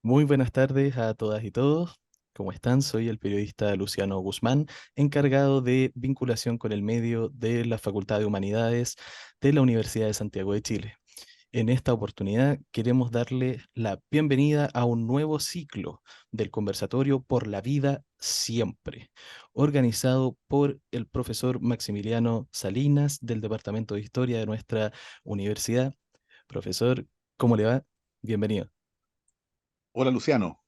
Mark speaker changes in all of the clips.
Speaker 1: Muy buenas tardes a todas y todos. ¿Cómo están? Soy el periodista Luciano Guzmán, encargado de vinculación con el medio de la Facultad de Humanidades de la Universidad de Santiago de Chile. En esta oportunidad queremos darle la bienvenida a un nuevo ciclo del conversatorio Por la Vida Siempre, organizado por el profesor Maximiliano Salinas del Departamento de Historia de nuestra universidad. Profesor, ¿cómo le va? Bienvenido.
Speaker 2: Hola Luciano,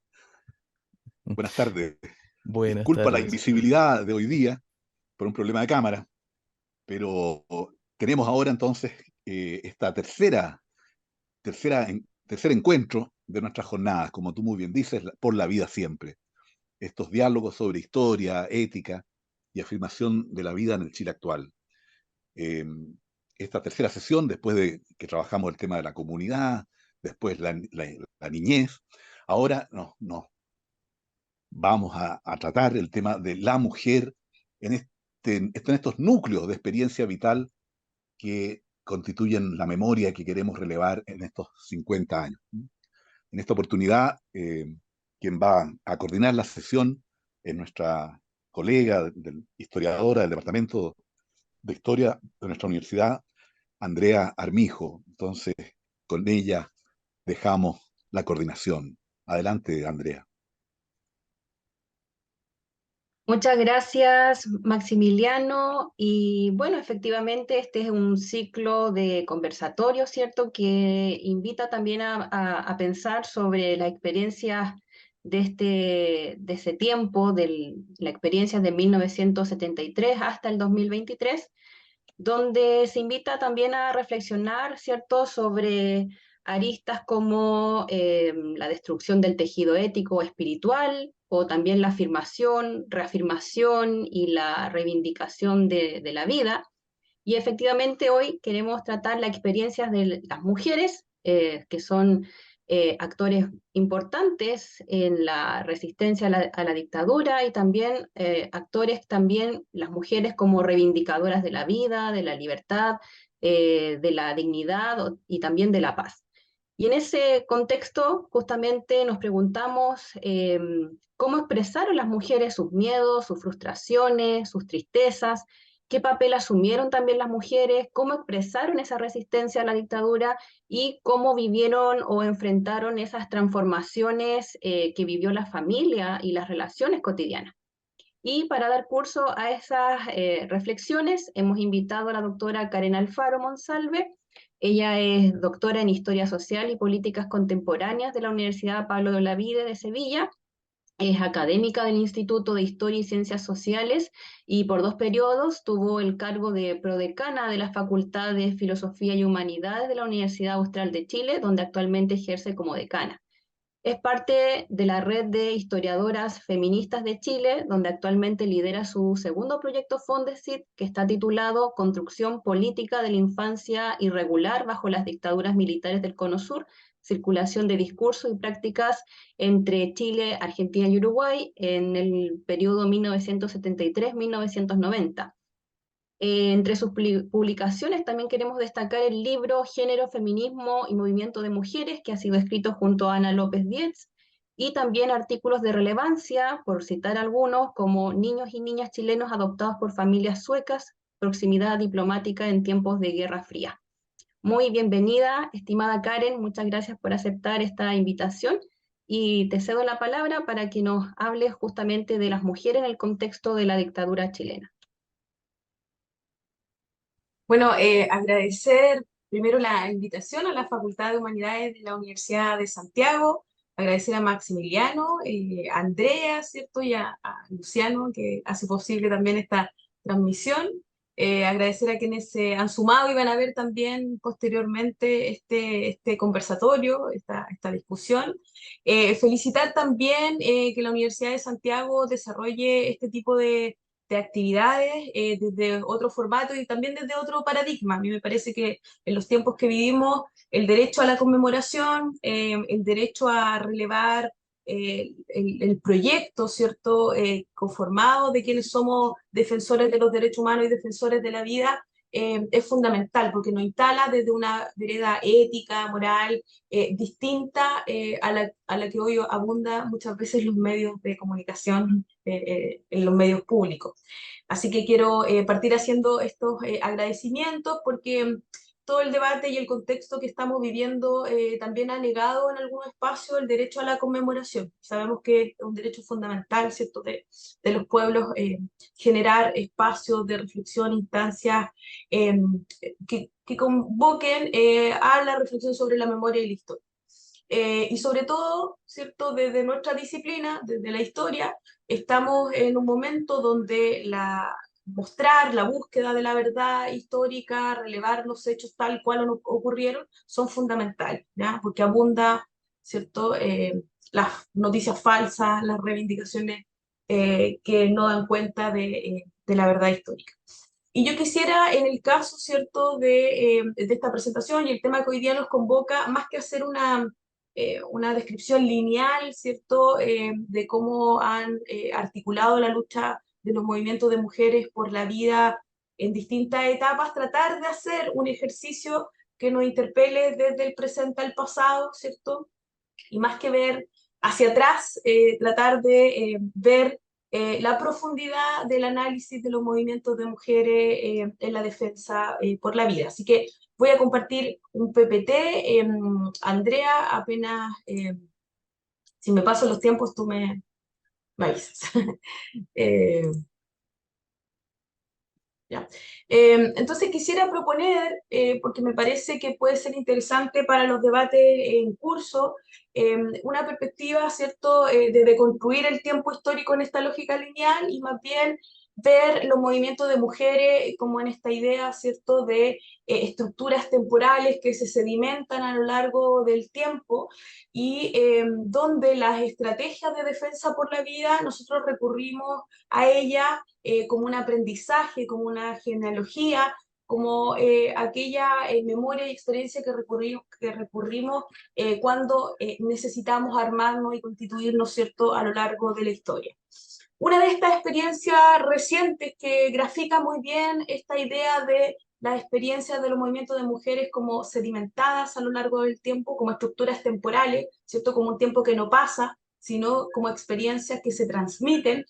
Speaker 2: buenas tardes.
Speaker 1: Buenas
Speaker 2: Disculpa la
Speaker 1: tardes.
Speaker 2: invisibilidad de hoy día por un problema de cámara, pero tenemos ahora entonces esta tercer encuentro de nuestras jornadas, como tú muy bien dices, por la vida siempre. Estos diálogos sobre historia, ética y afirmación de la vida en el Chile actual. Eh, Esta tercera sesión, después de que trabajamos el tema de la comunidad, después la niñez, ahora nos vamos a tratar el tema de la mujer en estos núcleos de experiencia vital que constituyen la memoria que queremos relevar en estos 50 años. En esta oportunidad, quien va a coordinar la sesión es nuestra colega, historiadora del Departamento de Historia de nuestra universidad, Andrea Armijo. Entonces, con ella dejamos la coordinación. Adelante, Andrea.
Speaker 3: Muchas gracias, Maximiliano. Y bueno, efectivamente, este es un ciclo de conversatorio, ¿cierto? Que invita también a pensar sobre las experiencias de ese tiempo, de la experiencia de 1973 hasta el 2023, donde se invita también a reflexionar, ¿cierto?, sobre aristas como la destrucción del tejido ético o espiritual, o también la afirmación, reafirmación y la reivindicación de la vida. Y efectivamente hoy queremos tratar las experiencias de las mujeres, que son actores importantes en la resistencia a la dictadura y también actores, también las mujeres como reivindicadoras de la vida, de la libertad, de la dignidad y también de la paz. Y en ese contexto, justamente nos preguntamos cómo expresaron las mujeres sus miedos, sus frustraciones, sus tristezas, qué papel asumieron también las mujeres, cómo expresaron esa resistencia a la dictadura y cómo vivieron o enfrentaron esas transformaciones que vivió la familia y las relaciones cotidianas. Y para dar curso a esas reflexiones, hemos invitado a la doctora Karen Alfaro Monsalve. Ella es doctora en Historia Social y Políticas Contemporáneas de la Universidad Pablo de Olavide de Sevilla. Es académica del Instituto de Historia y Ciencias Sociales y por 2 periodos tuvo el cargo de prodecana de la Facultad de Filosofía y Humanidades de la Universidad Austral de Chile, donde actualmente ejerce como decana. Es parte de la red de historiadoras feministas de Chile, donde actualmente lidera su segundo proyecto Fondesit, que está titulado Construcción Política de la Infancia Irregular bajo las dictaduras militares del Cono Sur, circulación de discursos y prácticas entre Chile, Argentina y Uruguay en el periodo 1973-1990. Entre sus publicaciones también queremos destacar el libro Género, Feminismo y Movimiento de Mujeres, que ha sido escrito junto a Ana López Dietz, y también artículos de relevancia, por citar algunos, como Niños y niñas chilenos adoptados por familias suecas, proximidad diplomática en tiempos de Guerra Fría. Muy bienvenida, estimada Karen, muchas gracias por aceptar esta invitación y te cedo la palabra para que nos hables justamente de las mujeres en el contexto de la dictadura chilena.
Speaker 4: Bueno, agradecer primero la invitación a la Facultad de Humanidades de la Universidad de Santiago, agradecer a Maximiliano, a Andrea, ¿cierto? Y a Luciano, que hace posible también esta transmisión. Agradecer a quienes se han sumado y van a ver también posteriormente este conversatorio, esta discusión. Felicitar también que la Universidad de Santiago desarrolle este tipo de actividades desde otro formato y también desde otro paradigma. A mí me parece que en los tiempos que vivimos, el derecho a la conmemoración, el derecho a relevar el proyecto, ¿cierto?, conformado de quienes somos defensores de los derechos humanos y defensores de la vida, es fundamental, porque nos instala desde una vereda ética, moral, distinta a la que hoy abunda muchas veces los medios de comunicación, en los medios públicos. Así que quiero partir haciendo estos agradecimientos porque todo el debate y el contexto que estamos viviendo también ha negado en algunos espacios el derecho a la conmemoración. Sabemos que es un derecho fundamental, ¿cierto?, de los pueblos, generar espacios de reflexión, instancias que convoquen a la reflexión sobre la memoria y la historia. Y sobre todo, ¿cierto?, desde nuestra disciplina, desde la historia, estamos en un momento donde mostrar la búsqueda de la verdad histórica, relevar los hechos tal cual ocurrieron, son fundamentales, ¿ya? Porque abunda, ¿cierto?, las noticias falsas, las reivindicaciones que no dan cuenta de la verdad histórica. Y yo quisiera, en el caso, ¿cierto?, de esta presentación y el tema que hoy día nos convoca, más que hacer una descripción lineal, ¿cierto?, de cómo han articulado la lucha de los movimientos de mujeres por la vida en distintas etapas, tratar de hacer un ejercicio que nos interpele desde el presente al pasado, ¿cierto? Y más que ver hacia atrás, tratar de ver la profundidad del análisis de los movimientos de mujeres en la defensa por la vida. Así que voy a compartir un PPT. Andrea, apenas, si me paso los tiempos, tú me avisas. ¿Ya? Entonces quisiera proponer, porque me parece que puede ser interesante para los debates en curso, una perspectiva, ¿cierto?, de deconstruir el tiempo histórico en esta lógica lineal y más bien ver los movimientos de mujeres como en esta idea, ¿cierto?, de estructuras temporales que se sedimentan a lo largo del tiempo y donde las estrategias de defensa por la vida nosotros recurrimos a ellas como un aprendizaje, como una genealogía, como aquella memoria y experiencia que recurrimos cuando necesitamos armarnos y constituirnos, ¿cierto?, a lo largo de la historia. Una de estas experiencias recientes que grafica muy bien esta idea de las experiencias de los movimientos de mujeres como sedimentadas a lo largo del tiempo, como estructuras temporales, ¿cierto?, como un tiempo que no pasa, sino como experiencias que se transmiten,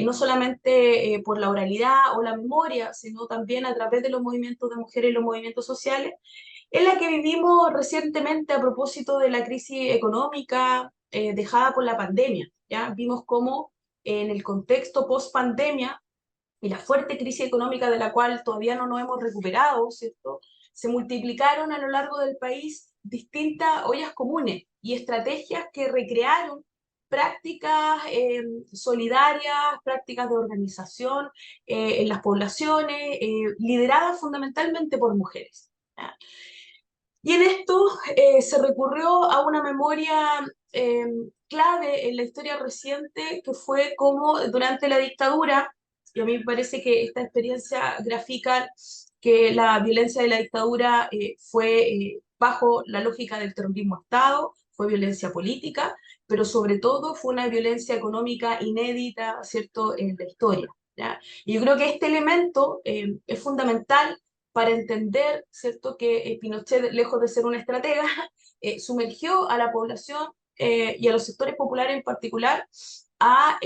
Speaker 4: no solamente por la oralidad o la memoria, sino también a través de los movimientos de mujeres y los movimientos sociales, en la que vivimos recientemente a propósito de la crisis económica dejada por la pandemia. ¿Ya? Vimos cómo en el contexto post-pandemia y la fuerte crisis económica de la cual todavía no nos hemos recuperado, ¿cierto?, se multiplicaron a lo largo del país distintas ollas comunes y estrategias que recrearon prácticas solidarias, prácticas de organización en las poblaciones, lideradas fundamentalmente por mujeres. ¿Ya? Y en esto se recurrió a una memoria clave en la historia reciente, que fue como durante la dictadura, y a mí me parece que esta experiencia grafica que la violencia de la dictadura fue bajo la lógica del terrorismo Estado, fue violencia política, pero sobre todo fue una violencia económica inédita, ¿cierto?, en la historia. ¿Ya? Y yo creo que este elemento es fundamental para entender, ¿cierto?, que Pinochet, lejos de ser una estratega, sumergió a la población y a los sectores populares en particular a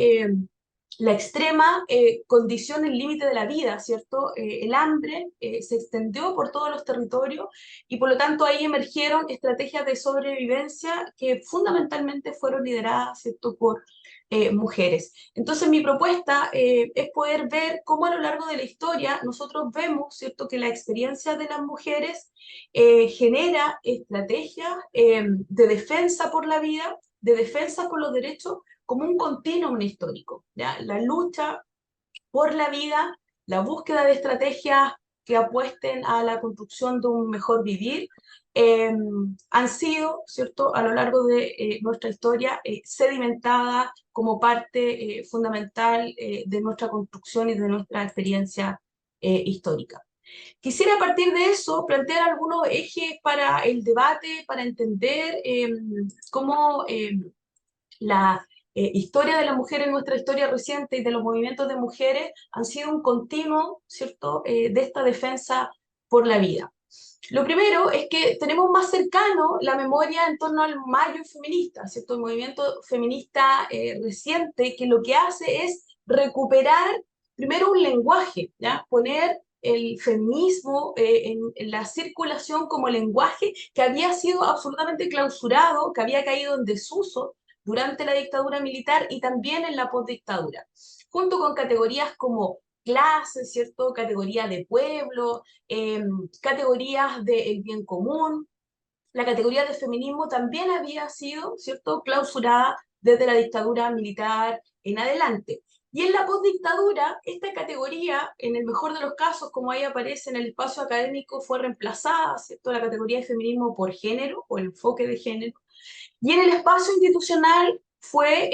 Speaker 4: la extrema condición, el límite de la vida, ¿cierto? El hambre se extendió por todos los territorios y por lo tanto ahí emergieron estrategias de sobrevivencia que fundamentalmente fueron lideradas, ¿cierto?, por mujeres. Entonces mi propuesta es poder ver cómo a lo largo de la historia nosotros vemos, ¿cierto?, que la experiencia de las mujeres genera estrategias de defensa por la vida, de defensa por los derechos, como un continuum histórico. ¿Ya? La lucha por la vida, la búsqueda de estrategias que apuesten a la construcción de un mejor vivir, han sido, ¿cierto?, a lo largo de nuestra historia sedimentadas como parte fundamental de nuestra construcción y de nuestra experiencia histórica. Quisiera a partir de eso plantear algunos ejes para el debate, para entender cómo la historia de la mujer en nuestra historia reciente y de los movimientos de mujeres han sido un continuo, ¿cierto?, de esta defensa por la vida. Lo primero es que tenemos más cercano la memoria en torno al mayo feminista, ¿cierto? El movimiento feminista reciente, que lo que hace es recuperar primero un lenguaje, ¿ya? Poner el feminismo en la circulación como lenguaje que había sido absolutamente clausurado, que había caído en desuso durante la dictadura militar y también en la postdictadura, junto con categorías como clase, ¿cierto? Categoría de pueblo, categorías del bien común. La categoría de feminismo también había sido, ¿cierto?, clausurada desde la dictadura militar en adelante. Y en la postdictadura, esta categoría, en el mejor de los casos, como ahí aparece en el espacio académico, fue reemplazada, ¿cierto?, la categoría de feminismo por género o el enfoque de género. Y en el espacio institucional fue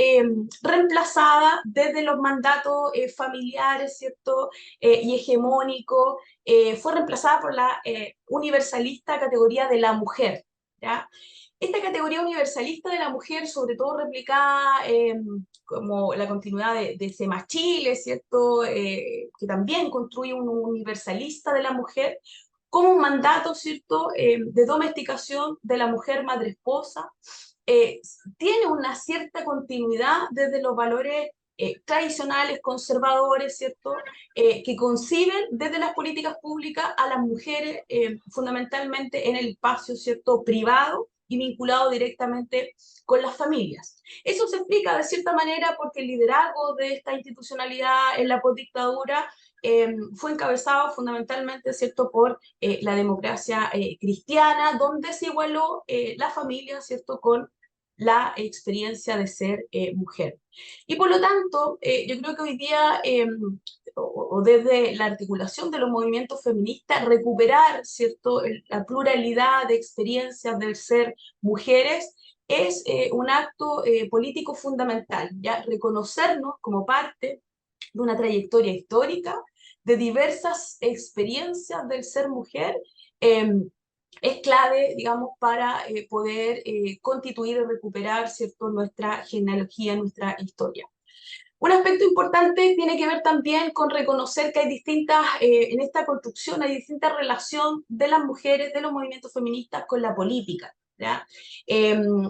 Speaker 4: reemplazada desde los mandatos familiares, ¿cierto?, y hegemónicos, fue reemplazada por la universalista categoría de la mujer, ¿ya? Esta categoría universalista de la mujer, sobre todo replicada como la continuidad de SEMA Chile, ¿cierto?, que también construye un universalista de la mujer, como un mandato, ¿cierto?, de domesticación de la mujer madre esposa, tiene una cierta continuidad desde los valores tradicionales, conservadores, ¿cierto?, que conciben desde las políticas públicas a las mujeres fundamentalmente en el espacio, ¿cierto?, privado y vinculado directamente con las familias. Eso se explica de cierta manera porque el liderazgo de esta institucionalidad en la postdictadura fue encabezado fundamentalmente, ¿cierto?, por la democracia cristiana, donde se igualó la familia, ¿cierto?, con la experiencia de ser mujer. Y por lo tanto, yo creo que hoy día, o desde la articulación de los movimientos feministas, recuperar, ¿cierto?, la pluralidad de experiencias del ser mujeres es un acto político fundamental, ya reconocernos como parte de una trayectoria histórica, de diversas experiencias del ser mujer, es clave, digamos, para poder constituir y recuperar, ¿cierto?, nuestra genealogía, nuestra historia. Un aspecto importante tiene que ver también con reconocer que hay distintas, en esta construcción hay distintas relaciones de las mujeres, de los movimientos feministas con la política, ¿ya?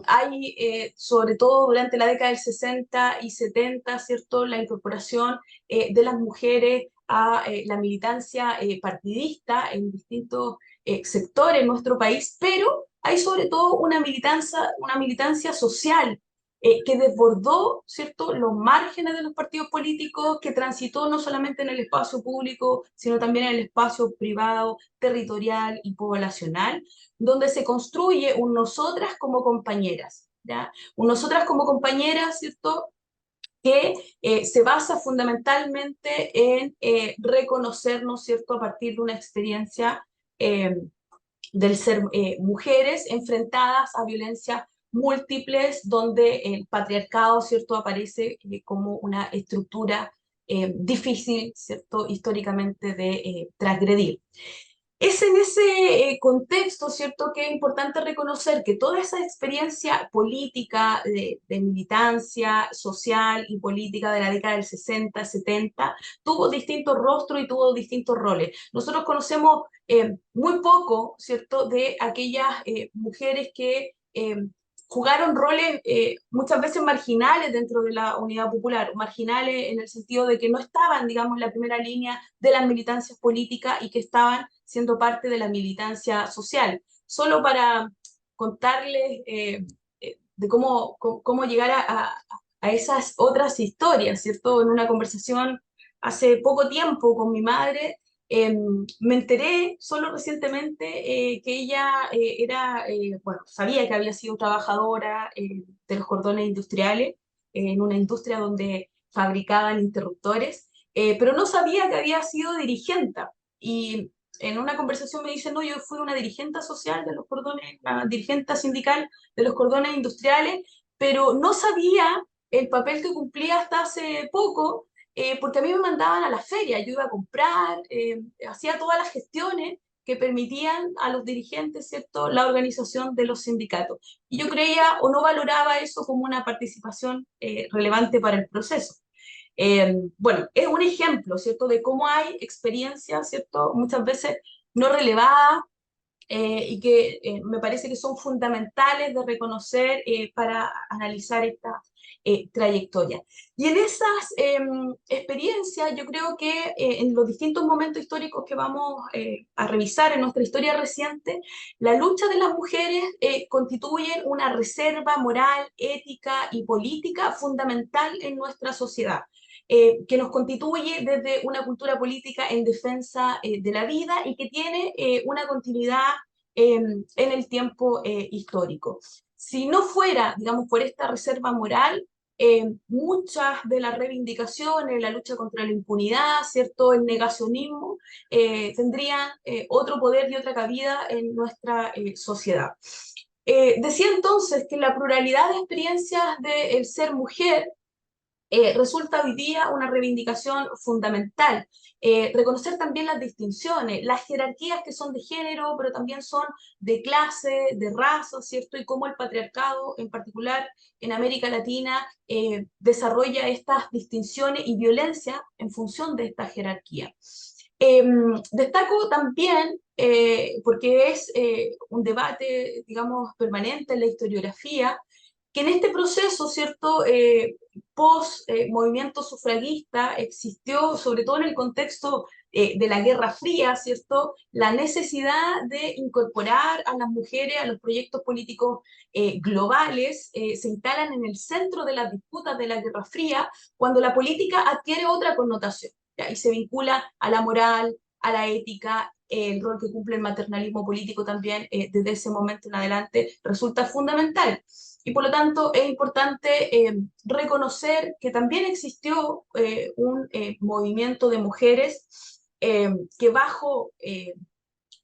Speaker 4: Hay, sobre todo durante la década del 60 y 70, ¿cierto?, la incorporación de las mujeres a la militancia partidista en distintos sectores en nuestro país, pero hay sobre todo una militancia social que desbordó, ¿cierto?, los márgenes de los partidos políticos, que transitó no solamente en el espacio público, sino también en el espacio privado, territorial y poblacional, donde se construye un nosotras como compañeras, ¿ya? Un nosotras como compañeras, ¿cierto?, que se basa fundamentalmente en reconocernos, ¿cierto?, a partir de una experiencia del ser mujeres enfrentadas a violencias múltiples, donde el patriarcado, ¿cierto?, aparece como una estructura difícil, ¿cierto?, históricamente de transgredir. Es en ese contexto, ¿cierto?, que es importante reconocer que toda esa experiencia política, de militancia social y política de la década del 60, 70, tuvo distintos rostros y tuvo distintos roles. Nosotros conocemos muy poco, ¿cierto?, de aquellas mujeres que jugaron roles muchas veces marginales dentro de la Unidad Popular, marginales en el sentido de que no estaban, digamos, en la primera línea de las militancias políticas y que estaban siendo parte de la militancia social. Solo para contarles de cómo llegar a esas otras historias, ¿cierto? En una conversación hace poco tiempo con mi madre, me enteré solo recientemente que ella bueno, sabía que había sido trabajadora de los cordones industriales, en una industria donde fabricaban interruptores, pero no sabía que había sido dirigente. Y en una conversación me dice, no, yo fui una dirigente social de los cordones, una dirigente sindical de los cordones industriales, pero no sabía el papel que cumplía hasta hace poco, porque a mí me mandaban a la feria, yo iba a comprar, hacía todas las gestiones, que permitían a los dirigentes, ¿cierto?, la organización de los sindicatos. Y yo creía o no valoraba eso como una participación relevante para el proceso. Bueno, es un ejemplo, ¿cierto?, de cómo hay experiencias, ¿cierto?, muchas veces no relevadas, y que me parece que son fundamentales de reconocer para analizar esta trayectoria. Y en esas experiencias, yo creo que en los distintos momentos históricos que vamos a revisar en nuestra historia reciente, la lucha de las mujeres constituye una reserva moral, ética y política fundamental en nuestra sociedad. Que nos constituye desde una cultura política en defensa de la vida y que tiene una continuidad en el tiempo histórico. Si no fuera, digamos, por esta reserva moral, muchas de las reivindicaciones, la lucha contra la impunidad, ¿cierto?, el negacionismo, tendrían otro poder y otra cabida en nuestra sociedad. Decía entonces que la pluralidad de experiencias del ser mujer resulta hoy día una reivindicación fundamental. Reconocer también las distinciones, las jerarquías que son de género, pero también son de clase, de raza, ¿cierto? Y cómo el patriarcado, en particular en América Latina, desarrolla estas distinciones y violencia en función de esta jerarquía. Destaco también, porque es un debate, digamos, permanente en la historiografía, que en este proceso, ¿cierto?, post-movimiento sufragista existió, sobre todo en el contexto de la Guerra Fría, ¿cierto?, la necesidad de incorporar a las mujeres a los proyectos políticos globales. Se instalan en el centro de las disputas de la Guerra Fría, cuando la política adquiere otra connotación, ¿ya? Y se vincula a la moral, a la ética. El rol que cumple el maternalismo político también desde ese momento en adelante resulta fundamental. Y por lo tanto es importante reconocer que también existió un movimiento de mujeres que bajo,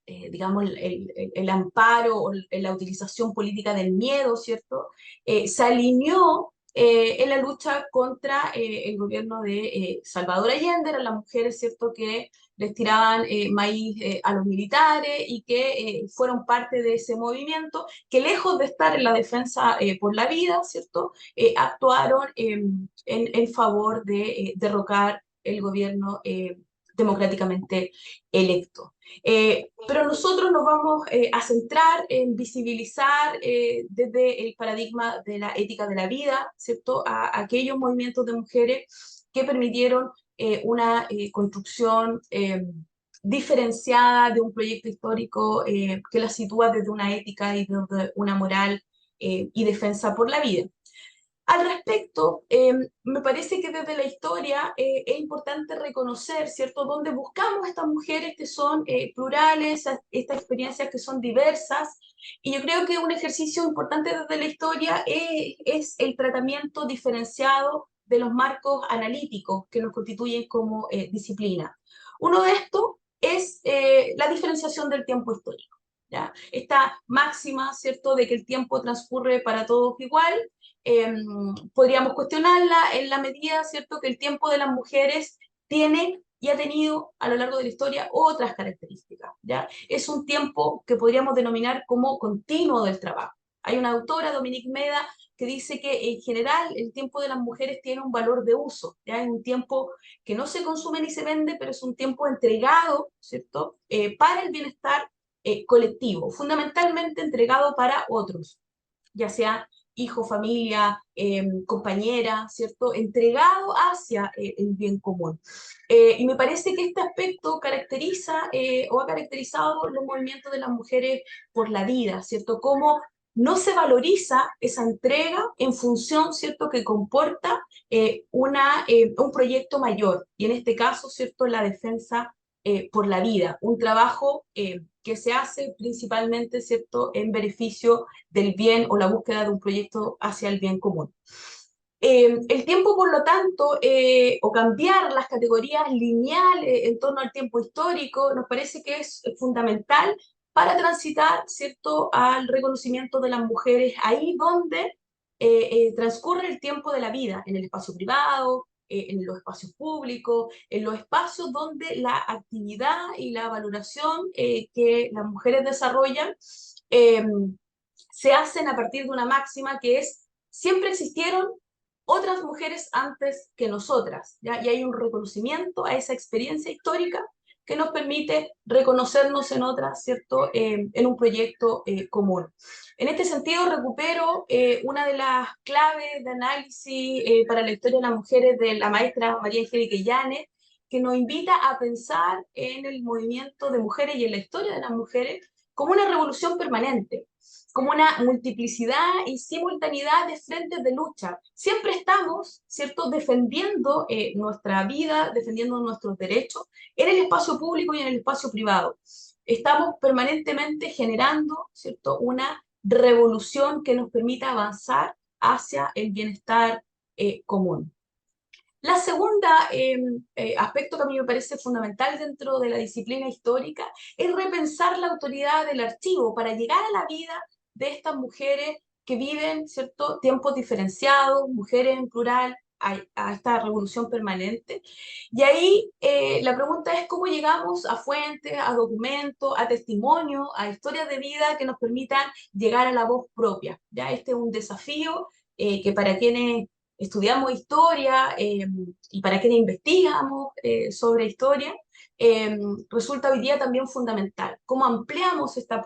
Speaker 4: digamos, el amparo o la utilización política del miedo, ¿cierto?, se alineó en la lucha contra el gobierno de Salvador Allende. Eran las mujeres, ¿cierto?, que les tiraban maíz a los militares y que fueron parte de ese movimiento, que lejos de estar en la defensa por la vida, ¿cierto?, actuaron en favor de derrocar el gobierno democráticamente electo. Pero nosotros nos vamos a centrar en visibilizar desde el paradigma de la ética de la vida, ¿cierto?, a aquellos movimientos de mujeres que permitieron una construcción diferenciada de un proyecto histórico que la sitúa desde una ética y desde una moral y defensa por la vida. Al respecto, me parece que desde la historia es importante reconocer, ¿cierto?, dónde buscamos estas mujeres que son plurales, estas experiencias que son diversas, y yo creo que un ejercicio importante desde la historia es el tratamiento diferenciado de los marcos analíticos que nos constituyen como disciplina. Uno de estos es la diferenciación del tiempo histórico, ¿ya? Esta máxima, ¿cierto?, de que el tiempo transcurre para todos igual. Podríamos cuestionarla en la medida, ¿cierto?, que el tiempo de las mujeres tiene y ha tenido a lo largo de la historia otras características, ¿ya? Es un tiempo que podríamos denominar como continuo del trabajo. Hay una autora, Dominique Meda, que dice que en general el tiempo de las mujeres tiene un valor de uso, ¿ya? Es un tiempo que no se consume ni se vende, pero es un tiempo entregado, ¿cierto?, para el bienestar colectivo, fundamentalmente entregado para otros, ya sea hijo, familia, compañera, ¿cierto?, entregado hacia el bien común. Y me parece que este aspecto caracteriza o ha caracterizado los movimientos de las mujeres por la vida, ¿cierto?, cómo no se valoriza esa entrega en función, ¿cierto?, que comporta un proyecto mayor, y en este caso, ¿cierto?, la defensa por la vida, un trabajo que se hace principalmente, ¿cierto?, en beneficio del bien o la búsqueda de un proyecto hacia el bien común. El tiempo, por lo tanto, o cambiar las categorías lineales en torno al tiempo histórico, nos parece que es fundamental para transitar, ¿cierto?, al reconocimiento de las mujeres ahí donde transcurre el tiempo de la vida, en el espacio privado, en los espacios públicos, en los espacios donde la actividad y la valoración que las mujeres desarrollan se hacen a partir de una máxima que es: siempre existieron otras mujeres antes que nosotras, ¿ya? Y hay un reconocimiento a esa experiencia histórica que nos permite reconocernos en otras, ¿cierto? En un proyecto común. En este sentido, recupero una de las claves de análisis para la historia de las mujeres de la maestra María Angélica Illanes, que nos invita a pensar en el movimiento de mujeres y en la historia de las mujeres como una revolución permanente, como una multiplicidad y simultaneidad de frentes de lucha. Siempre estamos, ¿cierto?, defendiendo nuestra vida, defendiendo nuestros derechos en el espacio público y en el espacio privado. Estamos permanentemente generando, ¿cierto?, una revolución que nos permita avanzar hacia el bienestar común. La segunda aspecto que a mí me parece fundamental dentro de la disciplina histórica es repensar la autoridad del archivo para llegar a la vida de estas mujeres que viven, ¿cierto?, tiempos diferenciados, mujeres en plural, a esta revolución permanente. Y ahí la pregunta es cómo llegamos a fuentes, a documentos, a testimonios, a historias de vida que nos permitan llegar a la voz propia. ¿Ya? Este es un desafío que para quienes estudiamos historia y para quienes investigamos sobre historia, resulta hoy día también fundamental. ¿Cómo ampliamos esta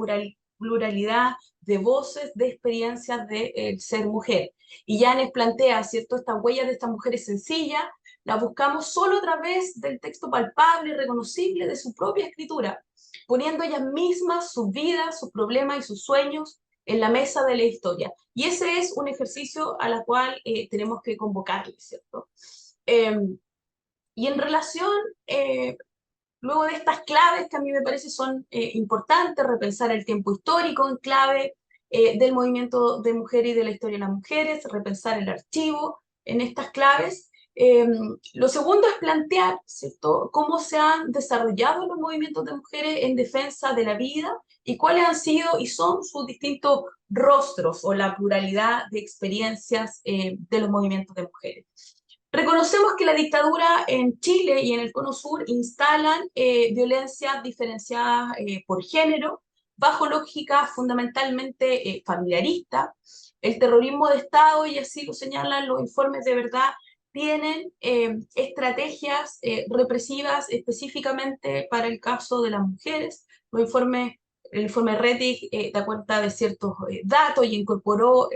Speaker 4: pluralidad de voces, de experiencias de ser mujer? Y Illanes plantea, ¿cierto?, estas huellas de estas mujeres sencillas, las buscamos solo a través del texto palpable y reconocible de su propia escritura, poniendo ellas mismas sus vidas, sus problemas y sus sueños en la mesa de la historia. Y ese es un ejercicio a la cual tenemos que convocarles, ¿cierto? Y en relación, luego de estas claves que a mí me parece son importantes, repensar el tiempo histórico en clave del movimiento de mujeres y de la historia de las mujeres, repensar el archivo en estas claves. Lo segundo es plantear, ¿cierto?, cómo se han desarrollado los movimientos de mujeres en defensa de la vida y cuáles han sido y son sus distintos rostros o la pluralidad de experiencias de los movimientos de mujeres. Reconocemos que la dictadura en Chile y en el Cono Sur instalan violencias diferenciadas por género, bajo lógica fundamentalmente familiarista. El terrorismo de Estado, y así lo señalan los informes de verdad, tienen estrategias represivas específicamente para el caso de las mujeres. El informe Rettig da cuenta de ciertos datos y incorporó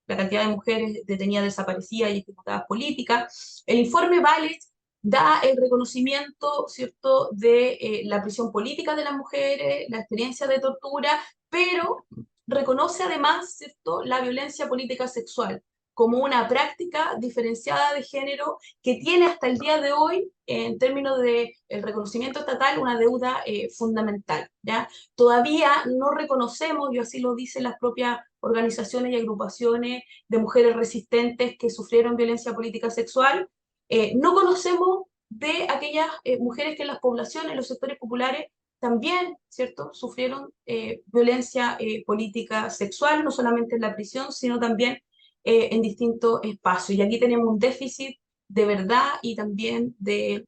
Speaker 4: la cantidad de mujeres detenidas, desaparecidas y ejecutadas políticas. El informe Valech da el reconocimiento, ¿cierto?, de la prisión política de las mujeres, la experiencia de tortura, pero reconoce además, ¿cierto?, la violencia política sexual como una práctica diferenciada de género que tiene hasta el día de hoy, en términos del reconocimiento estatal, una deuda fundamental, ¿ya? Todavía no reconocemos, y así lo dicen las propias organizaciones y agrupaciones de mujeres resistentes que sufrieron violencia política sexual, no conocemos de aquellas mujeres que en las poblaciones, en los sectores populares, también, ¿cierto?, sufrieron violencia política sexual, no solamente en la prisión, sino también en distintos espacios. Y aquí tenemos un déficit de verdad y también de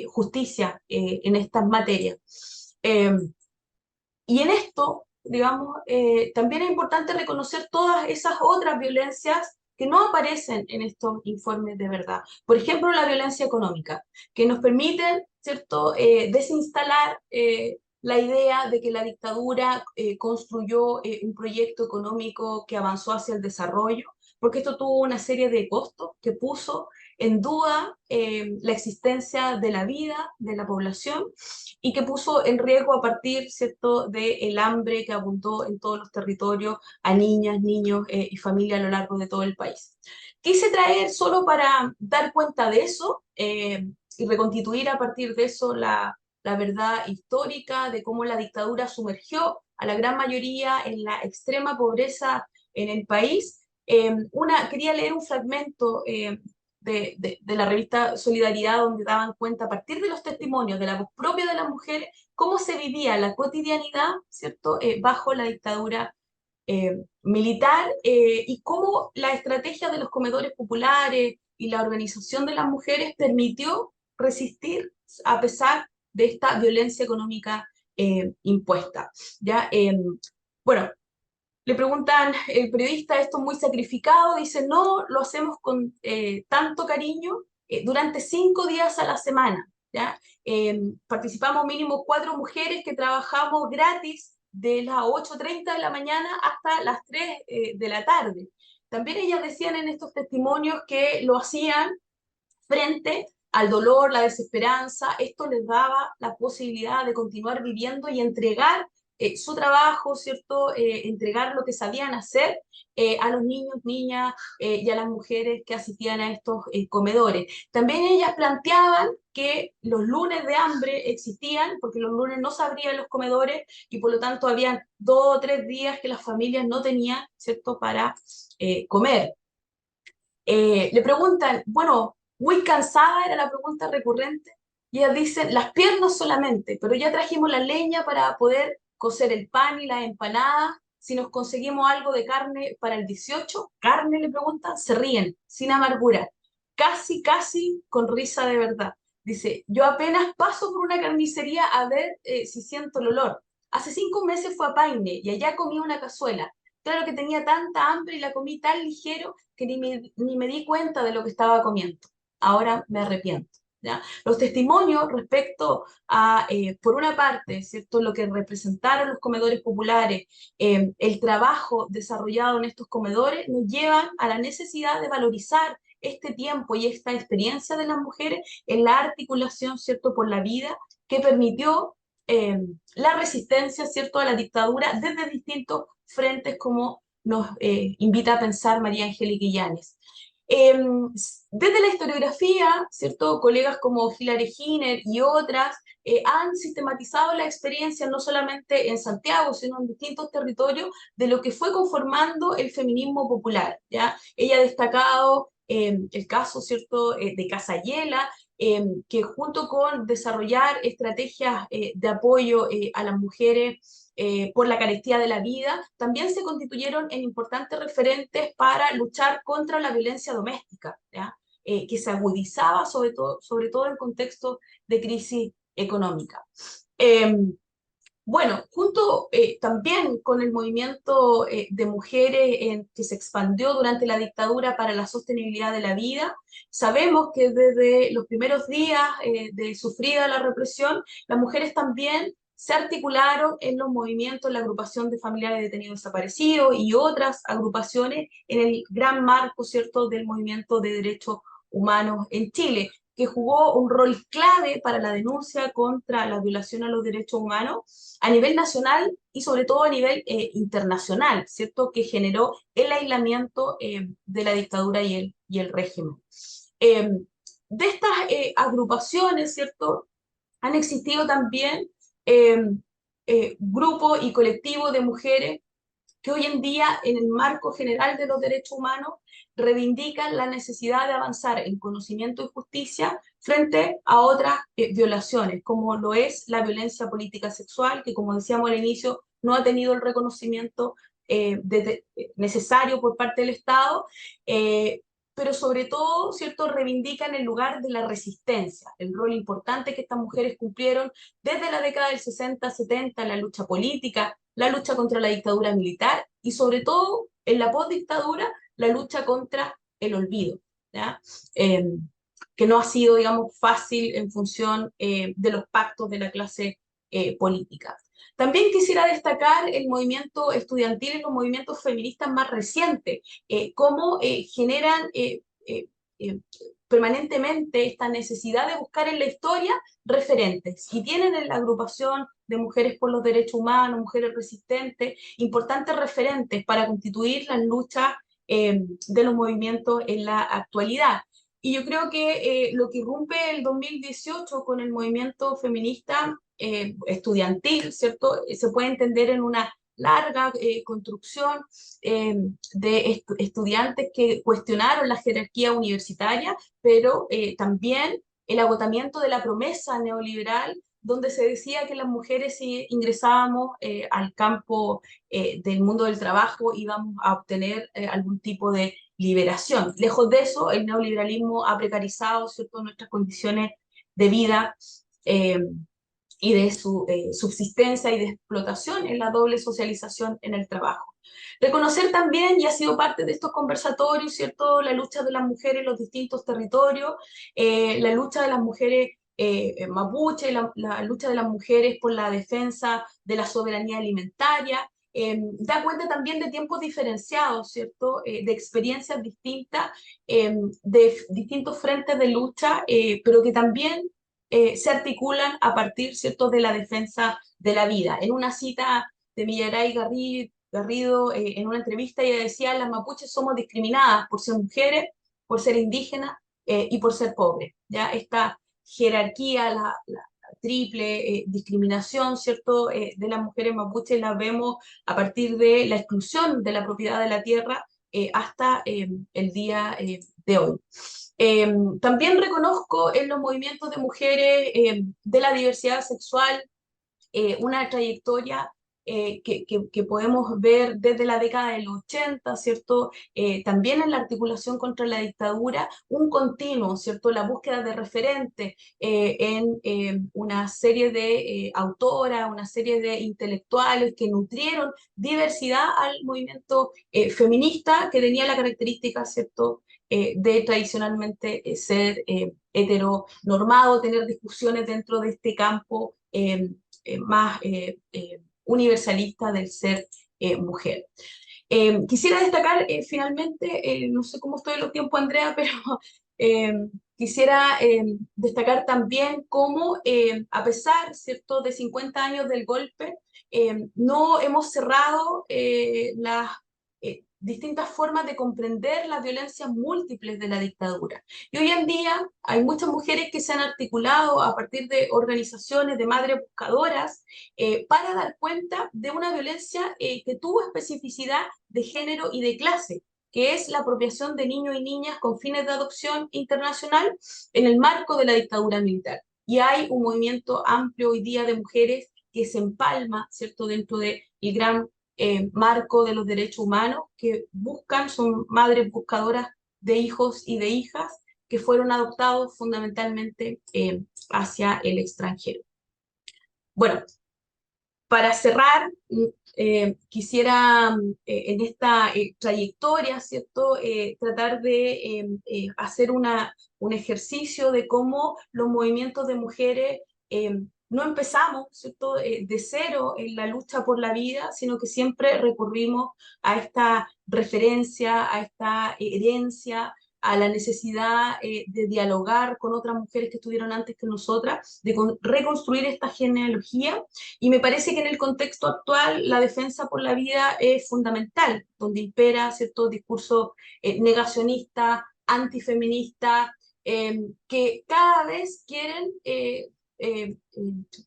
Speaker 4: justicia en estas materias. Y en esto, digamos, también es importante reconocer todas esas otras violencias que no aparecen en estos informes de verdad. Por ejemplo, la violencia económica, que nos permiten, ¿cierto?, desinstalar la idea de que la dictadura construyó un proyecto económico que avanzó hacia el desarrollo, porque esto tuvo una serie de costos que puso en duda la existencia de la vida de la población y que puso en riesgo a partir, ¿cierto?, del hambre que abundó en todos los territorios a niñas, niños y familias a lo largo de todo el país. Quise traer solo para dar cuenta de eso y reconstituir a partir de eso la verdad histórica de cómo la dictadura sumergió a la gran mayoría en la extrema pobreza en el país. Quería leer un fragmento de la revista Solidaridad, donde daban cuenta a partir de los testimonios de la voz propia de las mujeres, cómo se vivía la cotidianidad, ¿cierto?, bajo la dictadura militar, y cómo la estrategia de los comedores populares y la organización de las mujeres permitió resistir a pesar de esta violencia económica impuesta. ¿Ya? Bueno, le preguntan el periodista, esto es muy sacrificado, dice, no, lo hacemos con tanto cariño durante 5 días a la semana. ¿Ya? Participamos mínimo 4 mujeres que trabajamos gratis de las 8:30 de la mañana hasta las 3 de la tarde. También ellas decían en estos testimonios que lo hacían frente al dolor, la desesperanza. Esto les daba la posibilidad de continuar viviendo y entregar su trabajo, ¿cierto? Entregar lo que sabían hacer a los niños, niñas y a las mujeres que asistían a estos comedores. También ellas planteaban que los lunes de hambre existían, porque los lunes no se abrían los comedores y por lo tanto habían 2 o 3 días que las familias no tenían, ¿cierto?, para comer. Le preguntan, bueno, muy cansada era la pregunta recurrente, y ellas dicen, las piernas solamente, pero ya trajimos la leña para poder cocer el pan y las empanadas. Si nos conseguimos algo de carne para el 18, carne, le preguntan, se ríen, sin amargura, casi, casi con risa de verdad. Dice, yo apenas paso por una carnicería a ver si siento el olor. Hace 5 meses fue a Paine y allá comí una cazuela. Claro que tenía tanta hambre y la comí tan ligero que ni me di cuenta de lo que estaba comiendo. Ahora me arrepiento. ¿Ya? Los testimonios respecto a, por una parte, ¿cierto?, lo que representaron los comedores populares, el trabajo desarrollado en estos comedores, nos llevan a la necesidad de valorizar este tiempo y esta experiencia de las mujeres en la articulación, ¿cierto?, por la vida que permitió la resistencia, ¿cierto?, a la dictadura desde distintos frentes, como nos invita a pensar María Angélica Illanes. Desde la historiografía, ¿cierto?, colegas como Hilary Giner y otras han sistematizado la experiencia no solamente en Santiago, sino en distintos territorios de lo que fue conformando el feminismo popular. ¿Ya? Ella ha destacado el caso, ¿cierto?, de Casayela, que junto con desarrollar estrategias de apoyo a las mujeres por la carestía de la vida, también se constituyeron en importantes referentes para luchar contra la violencia doméstica, ¿ya? Que se agudizaba sobre todo en contextos de crisis económica. Bueno, junto también con el movimiento de mujeres que se expandió durante la dictadura para la sostenibilidad de la vida, sabemos que desde los primeros días de sufrida la represión, las mujeres también se articularon en los movimientos, la agrupación de familiares de detenidos desaparecidos y otras agrupaciones en el gran marco, ¿cierto?, del movimiento de derechos humanos en Chile, que jugó un rol clave para la denuncia contra la violación a los derechos humanos a nivel nacional y sobre todo a nivel internacional, ¿cierto?, que generó el aislamiento de la dictadura y el régimen. De estas agrupaciones, ¿cierto?, han existido también grupos y colectivos de mujeres que hoy en día, en el marco general de los derechos humanos, reivindican la necesidad de avanzar en conocimiento y justicia frente a otras violaciones, como lo es la violencia política sexual, que como decíamos al inicio, no ha tenido el reconocimiento necesario por parte del Estado, pero sobre todo, ¿cierto?, reivindican el lugar de la resistencia, el rol importante que estas mujeres cumplieron desde la década del 60, 70, en la lucha política, la lucha contra la dictadura militar y sobre todo en la postdictadura, la lucha contra el olvido, ¿ya? Que no ha sido, digamos, fácil en función de los pactos de la clase política. También quisiera destacar el movimiento estudiantil y los movimientos feministas más recientes, cómo generan permanentemente esta necesidad de buscar en la historia referentes, y tienen en la agrupación de Mujeres por los Derechos Humanos, Mujeres Resistentes, importantes referentes para constituir las luchas de los movimientos en la actualidad. Y yo creo que lo que irrumpe el 2018 con el movimiento feminista estudiantil, ¿cierto?, se puede entender en una larga construcción de estudiantes que cuestionaron la jerarquía universitaria, pero también el agotamiento de la promesa neoliberal donde se decía que las mujeres si ingresábamos al campo del mundo del trabajo íbamos a obtener algún tipo de liberación. Lejos de eso, el neoliberalismo ha precarizado, ¿cierto?, nuestras condiciones de vida y de su subsistencia y de explotación en la doble socialización en el trabajo. Reconocer también, y ha sido parte de estos conversatorios, ¿cierto?, la lucha de las mujeres en los distintos territorios, la lucha de las mujeres mapuche, la lucha de las mujeres por la defensa de la soberanía alimentaria, da cuenta también de tiempos diferenciados, ¿cierto?, de experiencias distintas, de distintos frentes de lucha, pero que también se articulan a partir, ¿cierto?, de la defensa de la vida. En una cita de Millaray Garrido, en una entrevista, ella decía: las mapuches somos discriminadas por ser mujeres, por ser indígenas y por ser pobres. ¿Ya? Esta jerarquía, la triple discriminación, ¿cierto?, de las mujeres mapuches la vemos a partir de la exclusión de la propiedad de la tierra hasta el día de hoy. También reconozco en los movimientos de mujeres de la diversidad sexual una trayectoria que podemos ver desde la década del 80, ¿cierto? También en la articulación contra la dictadura, un continuo, ¿cierto? La búsqueda de referentes en una serie de autoras, una serie de intelectuales que nutrieron diversidad al movimiento feminista, que tenía la característica, ¿cierto?, de tradicionalmente ser heteronormado, tener discusiones dentro de este campo más universalista del ser mujer. Quisiera destacar finalmente, no sé cómo estoy en los tiempos, Andrea, pero eh, quisiera destacar también cómo, a pesar, ¿cierto?, de 50 años del golpe, no hemos cerrado las distintas formas de comprender las violencias múltiples de la dictadura. Y hoy en día hay muchas mujeres que se han articulado a partir de organizaciones de madres buscadoras para dar cuenta de una violencia que tuvo especificidad de género y de clase, que es la apropiación de niños y niñas con fines de adopción internacional en el marco de la dictadura militar. Y hay un movimiento amplio hoy día de mujeres que se empalma, ¿cierto?, dentro del gran marco de los derechos humanos, que buscan, son madres buscadoras de hijos y de hijas que fueron adoptados fundamentalmente hacia el extranjero. Bueno, para cerrar, quisiera en esta trayectoria, ¿cierto?, tratar de hacer un ejercicio de cómo los movimientos de mujeres no empezamos, ¿cierto?, de cero en la lucha por la vida, sino que siempre recurrimos a esta referencia, a esta herencia, a la necesidad de dialogar con otras mujeres que estuvieron antes que nosotras, de reconstruir esta genealogía. Y me parece que en el contexto actual la defensa por la vida es fundamental, donde impera cierto discurso negacionista, antifeminista, que cada vez quieren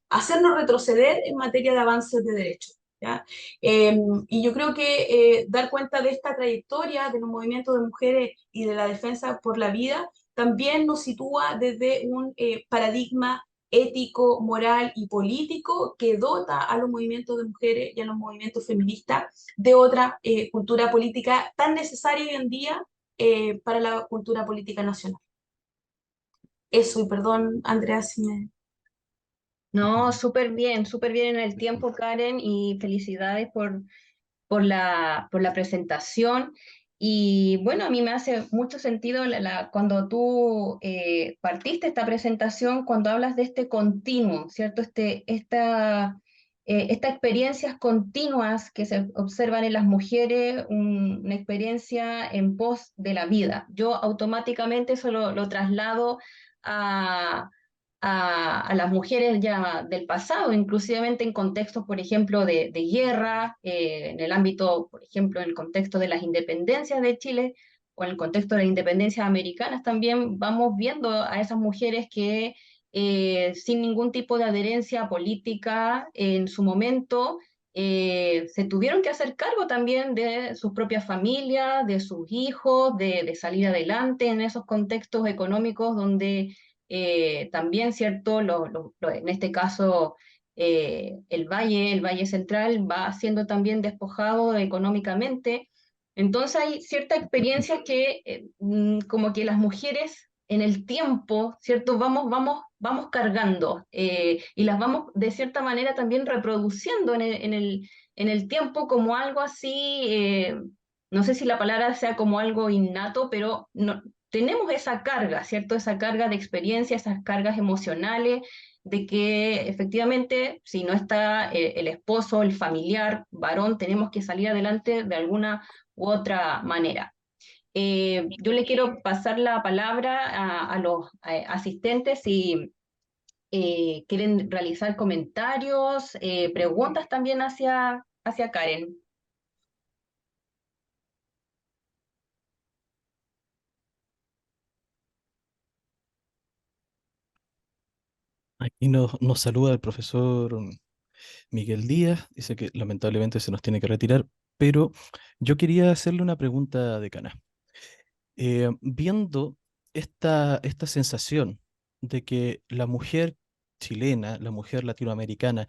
Speaker 4: hacernos retroceder en materia de avances de derechos. ¿Ya? Y yo creo que dar cuenta de esta trayectoria de los movimientos de mujeres y de la defensa por la vida también nos sitúa desde un paradigma ético, moral y político que dota a los movimientos de mujeres y a los movimientos feministas de otra cultura política tan necesaria hoy en día para la cultura política nacional. Eso, y perdón, Andrea, si me...
Speaker 3: No, súper bien en el tiempo, Karen, y felicidades por la presentación. Y bueno, a mí me hace mucho sentido cuando tú partiste esta presentación, cuando hablas de este continuo, ¿cierto? Estas experiencias continuas que se observan en las mujeres, una experiencia en pos de la vida. Yo automáticamente eso lo traslado a a las mujeres ya del pasado, inclusivamente en contextos, por ejemplo, de guerra, en el ámbito, por ejemplo, en el contexto de las independencias de Chile o en el contexto de las independencias americanas, también vamos viendo a esas mujeres que sin ningún tipo de adherencia política en su momento se tuvieron que hacer cargo también de sus propias familias, de sus hijos, de salir adelante en esos contextos económicos donde también, ¿cierto? En este caso, el Valle Central va siendo también despojado económicamente. Entonces hay ciertas experiencias que como que las mujeres en el tiempo, ¿cierto? Vamos cargando y las vamos de cierta manera también reproduciendo en el tiempo como algo así, no sé si la palabra sea como algo innato, pero no, tenemos esa carga, ¿cierto? Esa carga de experiencia, esas cargas emocionales, de que efectivamente si no está el esposo, el familiar, varón, tenemos que salir adelante de alguna u otra manera. Yo le quiero pasar la palabra a los asistentes si quieren realizar comentarios, preguntas también hacia Karen.
Speaker 1: Aquí nos saluda el profesor Miguel Díaz, dice que lamentablemente se nos tiene que retirar, pero yo quería hacerle una pregunta de Cana. Viendo esta sensación de que la mujer chilena, la mujer latinoamericana,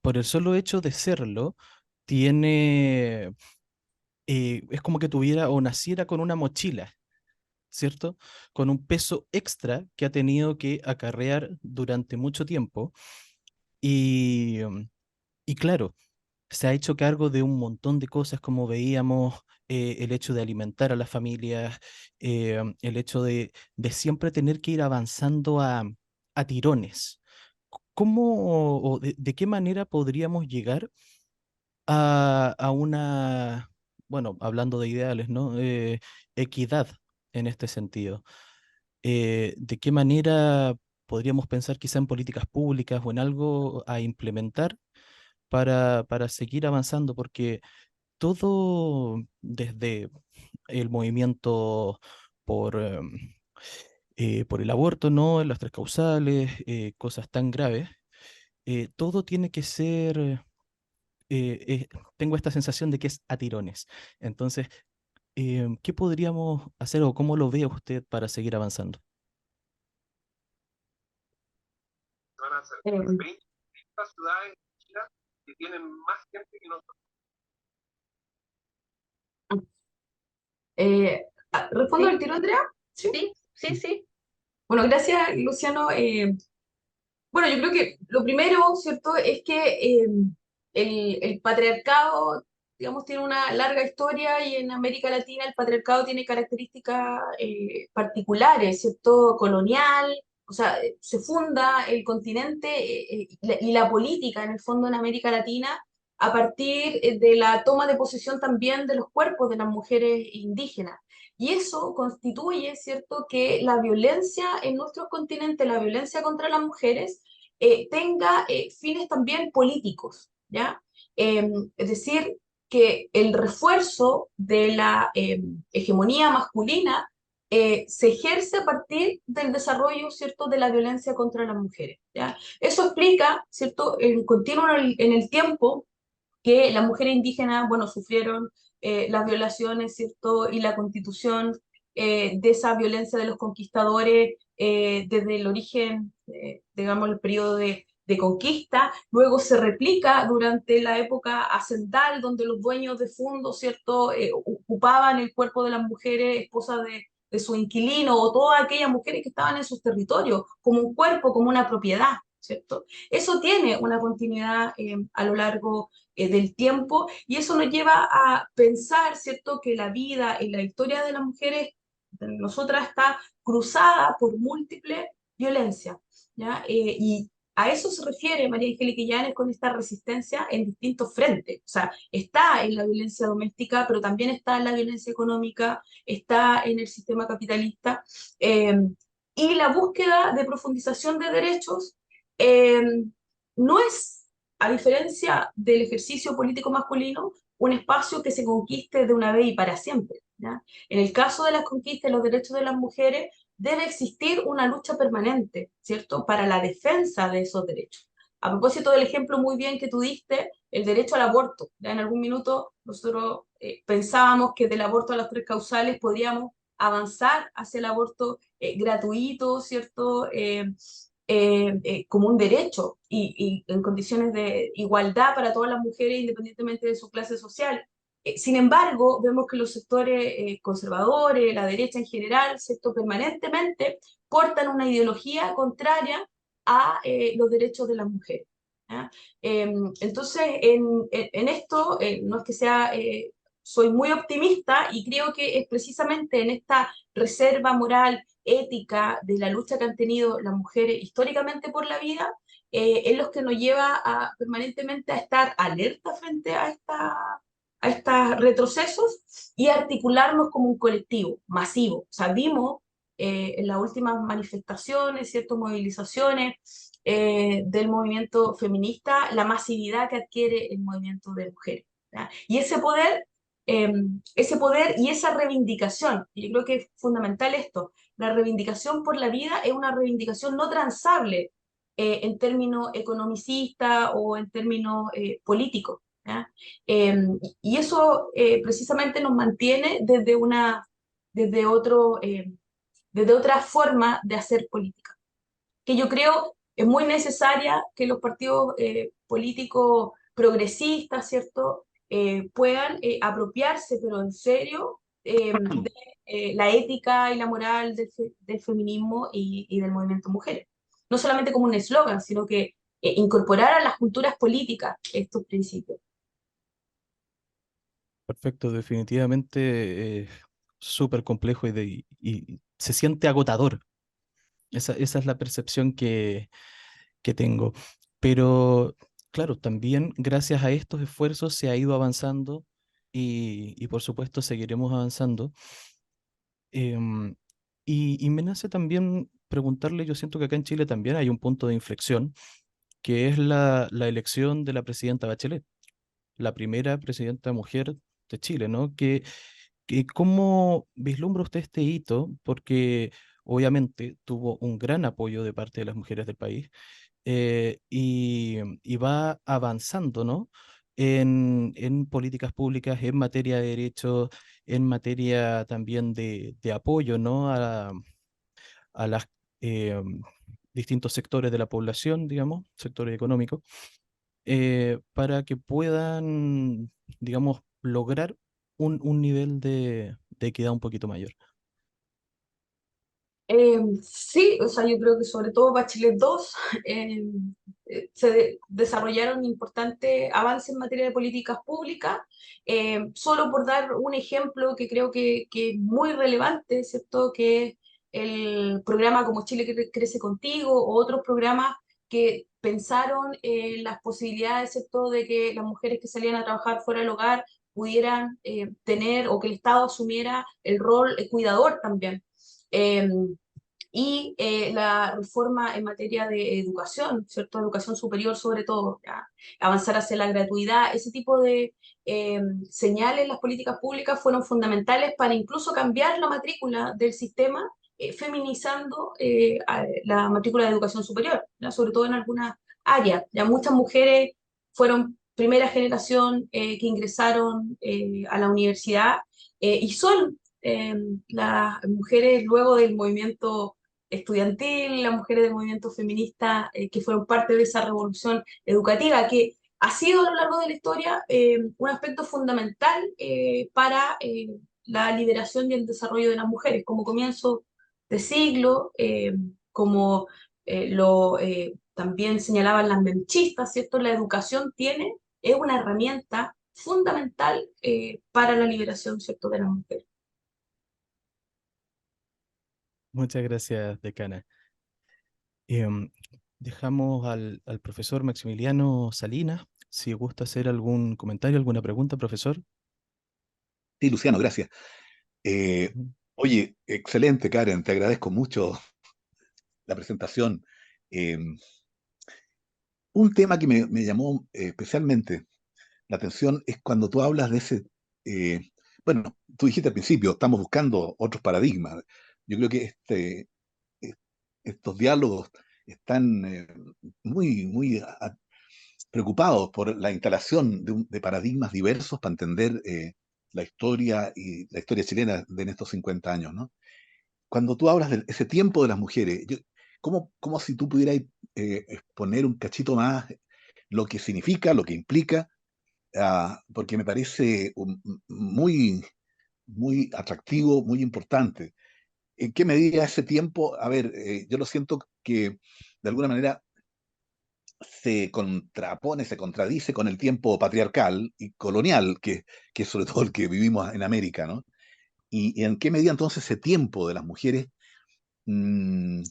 Speaker 1: por el solo hecho de serlo, tiene, es como que tuviera o naciera con una mochila, ¿cierto? Con un peso extra que ha tenido que acarrear durante mucho tiempo. Y, y claro, se ha hecho cargo de un montón de cosas, como veíamos, el hecho de alimentar a las familias, el hecho de siempre tener que ir avanzando a tirones. ¿Cómo o de qué manera podríamos llegar a una, bueno, hablando de ideales, ¿no? Equidad en este sentido? ¿De qué manera podríamos pensar quizá en políticas públicas o en algo a implementar para seguir avanzando? Porque todo desde el movimiento por, por el aborto, ¿no? Las tres causales, cosas tan graves, todo tiene que ser, tengo esta sensación de que es a tirones. Entonces, ¿qué podríamos hacer o cómo lo ve usted para seguir avanzando?
Speaker 4: Eh,
Speaker 5: ciudades en China que tienen más gente que nosotros.
Speaker 4: ¿Respondo
Speaker 3: Sí,
Speaker 4: al tiro, Andrea? Sí.
Speaker 3: sí.
Speaker 4: Bueno, gracias, Luciano. Bueno, yo creo que lo primero, ¿cierto?, es que el patriarcado, digamos, tiene una larga historia y en América Latina el patriarcado tiene características particulares, ¿cierto? Colonial, o sea, se funda el continente y la política, en el fondo, en América Latina a partir de la toma de posesión también de los cuerpos de las mujeres indígenas. Y eso constituye, ¿cierto?, que la violencia en nuestro continente, la violencia contra las mujeres, tenga fines también políticos, ¿ya? Es decir, que el refuerzo de la hegemonía masculina se ejerce a partir del desarrollo, ¿cierto?, de la violencia contra las mujeres, ¿ya? Eso explica, ¿cierto?, en continuo en el tiempo que las mujeres indígenas, bueno, sufrieron las violaciones, ¿cierto? Y la constitución de esa violencia de los conquistadores desde el origen, digamos, el periodo de conquista, luego se replica durante la época hacendal, donde los dueños de fundos, ¿cierto?, ocupaban el cuerpo de las mujeres, esposas de su inquilino, o todas aquellas mujeres que estaban en sus territorios, como un cuerpo, como una propiedad, ¿cierto? Eso tiene una continuidad a lo largo del tiempo, y eso nos lleva a pensar, ¿cierto?, que la vida y la historia de las mujeres, de nosotras, está cruzada por múltiples violencias, ¿ya? Y a eso se refiere María Angélica Illanes con esta resistencia en distintos frentes. O sea, está en la violencia doméstica, pero también está en la violencia económica, está en el sistema capitalista, eh, y la búsqueda de profundización de derechos eh, no es, a diferencia del ejercicio político masculino, un espacio que se conquiste de una vez y para siempre, ¿ya? En el caso de las conquistas de los derechos de las mujeres, debe existir una lucha permanente, ¿cierto?, para la defensa de esos derechos. A propósito del ejemplo muy bien que tú diste, el derecho al aborto, ¿ya? En algún minuto nosotros pensábamos que del aborto a las tres causales podríamos avanzar hacia el aborto gratuito, ¿cierto? Como un derecho y en condiciones de igualdad para todas las mujeres independientemente de su clase social. Sin embargo, vemos que los sectores conservadores, la derecha en general, ¿cierto? Permanentemente portan una ideología contraria a los derechos de las mujeres. ¿Ya? Entonces, en esto, no es que sea, soy muy optimista y creo que es precisamente en esta reserva moral, ética, de la lucha que han tenido las mujeres históricamente por la vida, es lo que nos lleva permanentemente a estar alerta frente a estos retrocesos y articularnos como un colectivo masivo. O sea, vimos en las últimas manifestaciones, ciertas movilizaciones del movimiento feminista, la masividad que adquiere el movimiento de mujeres. ¿Ya? Y ese poder y esa reivindicación, y yo creo que es fundamental esto, la reivindicación por la vida es una reivindicación no transable en términos economicistas o en términos políticos. ¿Ya? Eh, y eso precisamente nos mantiene desde, otro, desde otra forma de hacer política, que yo creo es muy necesaria que los partidos políticos progresistas, ¿cierto?, puedan apropiarse, pero en serio, de la ética y la moral del feminismo y del movimiento mujeres. No solamente como un eslogan, sino que incorporar a las culturas políticas estos principios.
Speaker 1: Perfecto, definitivamente súper complejo y se siente agotador. Esa es la percepción que tengo. Pero claro, también gracias a estos esfuerzos se ha ido avanzando y por supuesto seguiremos avanzando. Em, y me nace también preguntarle, yo siento que acá en Chile también hay un punto de inflexión, que es la elección de la presidenta Bachelet, la primera presidenta mujer de Chile, ¿no? ¿Cómo vislumbra usted este hito? Porque obviamente tuvo un gran apoyo de parte de las mujeres del país y va avanzando, ¿no? En políticas públicas, en materia de derechos, en materia también de apoyo, ¿no? A los distintos sectores de la población, digamos, sectores económicos, para que puedan, digamos, lograr un nivel de equidad un poquito mayor.
Speaker 4: Sí, o sea, yo creo que sobre todo Bachelet 2 desarrollaron importantes avances en materia de políticas públicas. Solo por dar un ejemplo que creo que es muy relevante, ¿cierto? Que es el programa como Chile Crece Contigo o otros programas que pensaron en las posibilidades, ¿cierto?, de que las mujeres que salían a trabajar fuera del hogar pudieran tener o que el Estado asumiera el rol cuidador también. Eh, y la reforma en materia de educación, ¿cierto? Educación superior sobre todo, ¿ya? Avanzar hacia la gratuidad, ese tipo de señales en las políticas públicas fueron fundamentales para incluso cambiar la matrícula del sistema, feminizando la matrícula de educación superior, ¿ya? Sobre todo en algunas áreas. Ya muchas mujeres fueron primera generación que ingresaron a la universidad y son las mujeres luego del movimiento estudiantil, las mujeres del movimiento feminista que fueron parte de esa revolución educativa, que ha sido a lo largo de la historia un aspecto fundamental para la liberación y el desarrollo de las mujeres, como comienzo de siglo, como también señalaban las memchistas, ¿cierto? La educación es una herramienta fundamental para la liberación, ¿cierto?, de las mujeres.
Speaker 1: Muchas gracias, decana. Em, Dejamos al profesor Maximiliano Salinas. Si gusta hacer algún comentario, alguna pregunta, profesor.
Speaker 2: Sí, Luciano, gracias. Eh,
Speaker 1: Ujú.
Speaker 2: Oye, excelente, Karen, te agradezco mucho la presentación. Eh, un tema que me llamó especialmente la atención es cuando tú hablas de ese, eh, bueno, tú dijiste al principio, estamos buscando otros paradigmas. Yo creo que eh, estos diálogos están muy preocupados por la instalación de paradigmas diversos para entender la historia y la historia chilena de en estos 50 años, ¿no? cuando tú hablas de ese tiempo de las mujeres, ¿cómo si tú pudieras exponer un cachito más lo que significa, lo que implica? Porque me parece muy, muy atractivo, muy importante. ¿En qué medida ese tiempo, a ver, yo lo siento que de alguna manera se contrapone, se contradice con el tiempo patriarcal y colonial, que es sobre todo el que vivimos en América, ¿no? Y en qué medida entonces ese tiempo de las mujeres mm,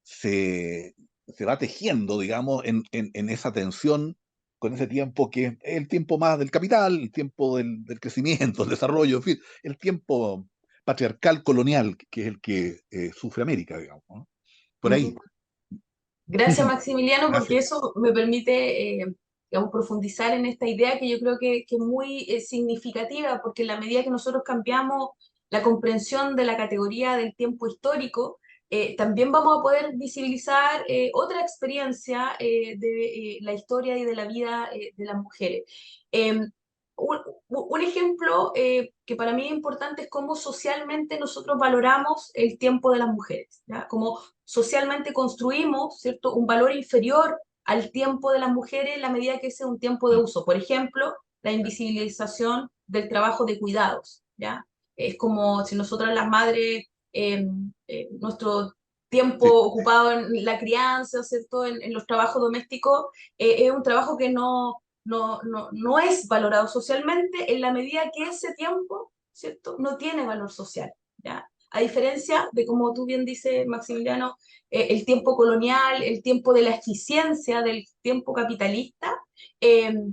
Speaker 2: se, se va tejiendo, digamos, en esa tensión con ese tiempo que es el tiempo más del capital, el tiempo del crecimiento, el desarrollo, en fin, el tiempo patriarcal colonial, que es el que sufre América, digamos, ¿no? Por ahí.
Speaker 4: Ujú. Gracias, Maximiliano, porque
Speaker 2: Gracias.
Speaker 4: eso me permite, digamos, profundizar en esta idea que yo creo que es muy significativa, porque en la medida que nosotros cambiamos la comprensión de la categoría del tiempo histórico, también vamos a poder visibilizar otra experiencia de la historia y de la vida de las mujeres. Em, un, un ejemplo que para mí es importante es cómo socialmente nosotros valoramos el tiempo de las mujeres, ¿ya? Como socialmente construimos, ¿cierto?, un valor inferior al tiempo de las mujeres en la medida que ese es un tiempo de
Speaker 2: Mm,
Speaker 4: uso. Por ejemplo, la invisibilización del trabajo de cuidados, ¿ya? Es como si nosotras las madres, nuestro tiempo
Speaker 2: sí,
Speaker 4: ocupado en la crianza, ¿cierto?, en los trabajos domésticos, es un trabajo que no es valorado socialmente en la medida que ese tiempo, ¿cierto?, no tiene valor social, ¿ya? A diferencia de, como tú bien dices, Maximiliano, el tiempo colonial, el tiempo de la eficiencia del tiempo capitalista,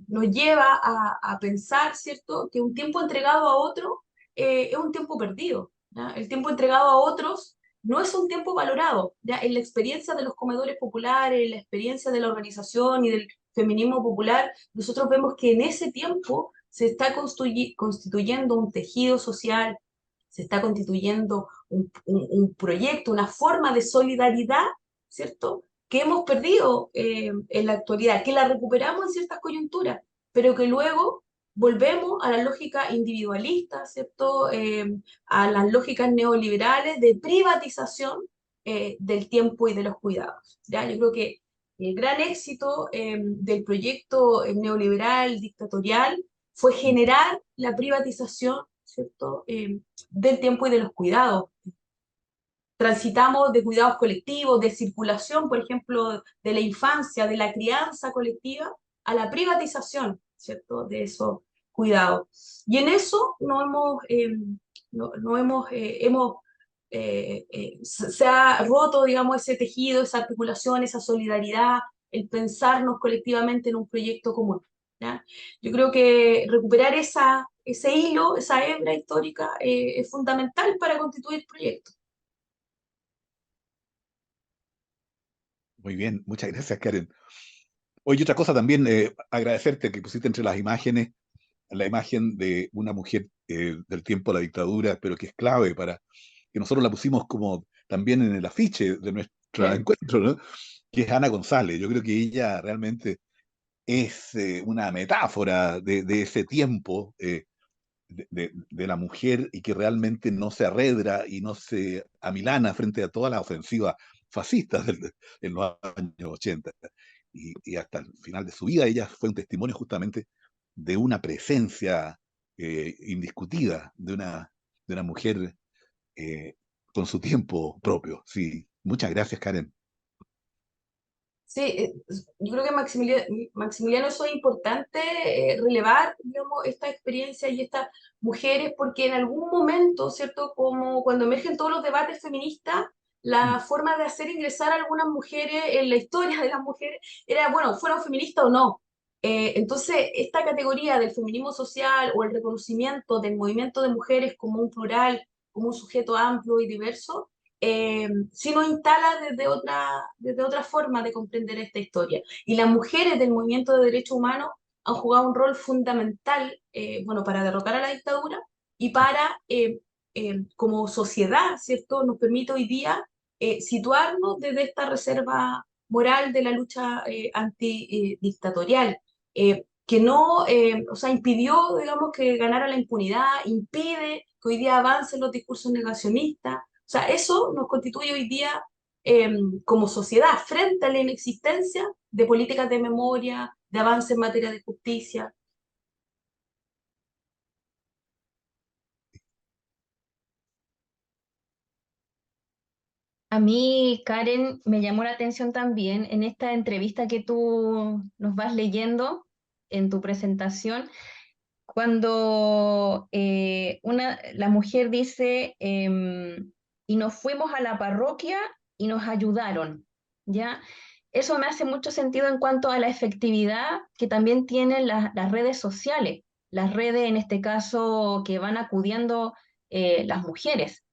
Speaker 4: nos lleva a pensar, ¿cierto?, que un tiempo entregado a otro es un tiempo perdido, ¿ya? El tiempo entregado a otros no es un tiempo valorado, ¿ya? En la experiencia de los comedores populares, en la experiencia de la organización y del feminismo popular, nosotros vemos que en ese tiempo se está constituyendo un tejido social, se está constituyendo un proyecto, una forma de solidaridad, ¿cierto?, que hemos perdido en la actualidad, que la recuperamos en ciertas coyunturas, pero que luego volvemos a la lógica individualista, ¿cierto?, a las lógicas neoliberales de privatización del tiempo y de los cuidados. ¿Ya? Yo creo que el gran éxito del proyecto neoliberal, dictatorial, fue
Speaker 2: mm,
Speaker 4: generar la privatización, ¿cierto?, del tiempo y de los cuidados. Transitamos de cuidados colectivos, de circulación, por ejemplo, de la infancia, de la crianza colectiva, a la privatización, ¿cierto?, de esos cuidados. Y en eso no hemos, no se ha roto, digamos, ese tejido, esa articulación, esa solidaridad, el pensarnos colectivamente en un proyecto común, ¿ya? Yo creo que recuperar ese hilo, esa hebra histórica, es fundamental para constituir proyectos.
Speaker 2: muy bien, muchas gracias, Karen. Oye, otra cosa también, agradecerte que pusiste entre las imágenes la imagen de una mujer del tiempo de la dictadura, pero que es clave para que nosotros la pusimos como también en el afiche de nuestro
Speaker 4: Sí.
Speaker 2: encuentro, ¿no? Que es Ana González. Yo creo que ella realmente es una metáfora de ese tiempo de la mujer y que realmente no se arredra y no se amilana frente a todas las ofensivas fascistas en los años 80. Y hasta el final de su vida ella fue un testimonio justamente de una presencia indiscutida de una mujer eh, con su tiempo propio. Sí, muchas gracias, Karen.
Speaker 4: Sí, yo creo que Maximiliano, eso es importante relevar, digamos, esta experiencia y estas mujeres, porque en algún momento, ¿cierto? Como cuando emergen todos los debates feministas,
Speaker 2: Mm,
Speaker 4: la forma de hacer ingresar a algunas mujeres en la historia de las mujeres era, bueno, fueron feministas o no. Entonces, esta categoría del feminismo social o el reconocimiento del movimiento de mujeres como un plural, como un sujeto amplio y diverso, sí nos instala desde otra forma de comprender esta historia. Y las mujeres del movimiento de derechos humanos han jugado un rol fundamental, bueno, para derrocar a la dictadura y para, como sociedad, ¿cierto?, nos permite hoy día situarnos desde esta reserva moral de la lucha antidictatorial, que no, o sea, impidió, digamos, que ganara la impunidad, impide que hoy día avancen los discursos negacionistas, sea, eso nos constituye hoy día como sociedad frente a la inexistencia de políticas de memoria, de avance en materia de justicia.
Speaker 3: A mí, Karen, me llamó la atención también en esta entrevista que tú nos vas leyendo en tu presentación, cuando la mujer dice, y nos fuimos a la parroquia y nos ayudaron, ¿ya? Eso me hace mucho sentido en cuanto a la efectividad que también tienen las redes sociales, las redes en este caso que van acudiendo las mujeres.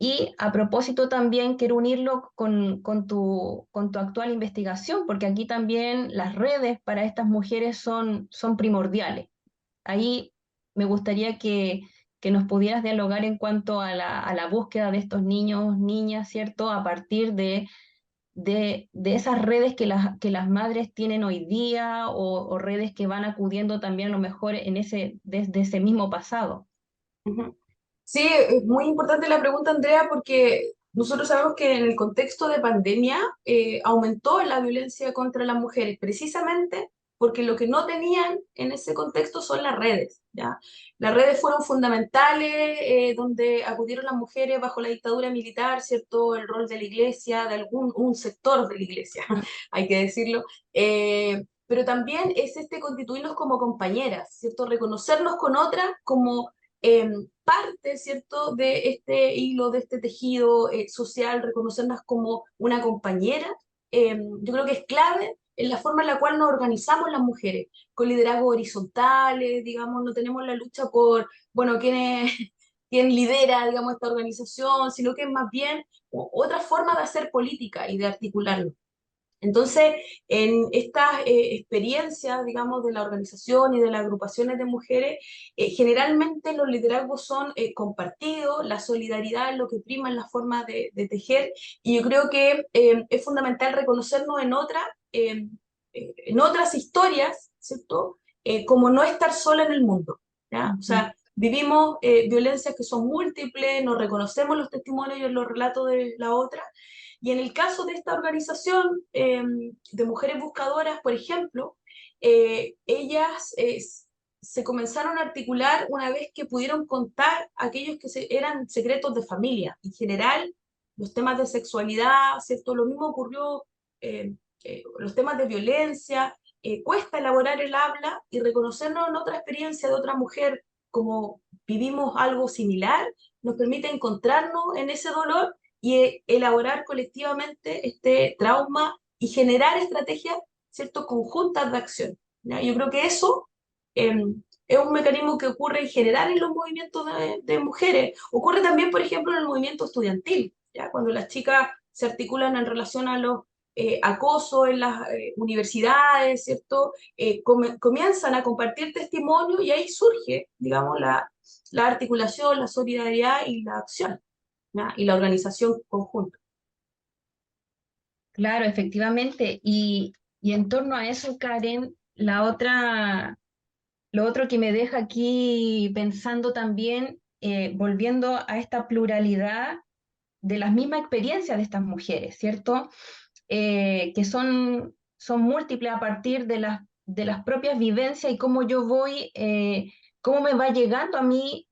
Speaker 3: Y a propósito también quiero unirlo con tu actual investigación, porque aquí también las redes para estas mujeres son primordiales. Ahí me gustaría que nos pudieras dialogar en cuanto a la búsqueda de estos niños, niñas, ¿cierto? A partir de esas redes que las madres tienen hoy día o redes que van acudiendo también a lo mejor desde ese mismo pasado.
Speaker 4: Ujú. Sí, es muy importante la pregunta, Andrea, porque nosotros sabemos que en el contexto de pandemia aumentó la violencia contra las mujeres, precisamente porque lo que no tenían en ese contexto son las redes, ¿ya? Las redes fueron fundamentales, donde acudieron las mujeres bajo la dictadura militar, ¿cierto? El rol de la iglesia, de un sector de la iglesia, hay que decirlo. Pero también es constituirnos como compañeras, ¿cierto? Reconocernos con otras como parte, ¿cierto?, de este hilo, de este tejido social, reconocernos como una compañera, yo creo que es clave en la forma en la cual nos organizamos las mujeres, con liderazgos horizontales, digamos, no tenemos la lucha por, bueno, quién lidera, digamos, esta organización, sino que es más bien otra forma de hacer política y de articularlo. Entonces, en estas experiencias, digamos, de la organización y de las agrupaciones de mujeres, generalmente los liderazgos son compartidos, la solidaridad es lo que prima en la forma de tejer, y yo creo que es fundamental reconocernos en otras historias, ¿cierto? Como no estar sola en el mundo, ¿ya? O sea, vivimos violencias que son múltiples, nos reconocemos los testimonios y en los relatos de la otra, y en el caso de esta organización de mujeres buscadoras, por ejemplo, ellas se comenzaron a articular una vez que pudieron contar aquellos que eran secretos de familia. En general, los temas de sexualidad, ¿cierto? Lo mismo ocurrió, los temas de violencia, cuesta elaborar el habla y reconocernos en otra experiencia de otra mujer como vivimos algo similar, nos permite encontrarnos en ese dolor y elaborar colectivamente este trauma y generar estrategias, ¿cierto?, conjuntas de acción, ¿ya? Yo creo que eso es un mecanismo que ocurre en general en los movimientos de mujeres. Ocurre también, por ejemplo, en el movimiento estudiantil, ¿ya? Cuando las chicas se articulan en relación a los acosos en las universidades, ¿cierto? Comienzan a compartir testimonio y ahí surge, digamos, la articulación, la solidaridad y la acción, ¿ya? Y la organización conjunta.
Speaker 3: Claro, efectivamente. Y en torno a eso, Karen, lo otro que me deja aquí pensando también, volviendo a esta pluralidad de las mismas experiencias de estas mujeres, ¿cierto? Que son múltiples a partir de las propias vivencias y cómo yo cómo me va llegando a mí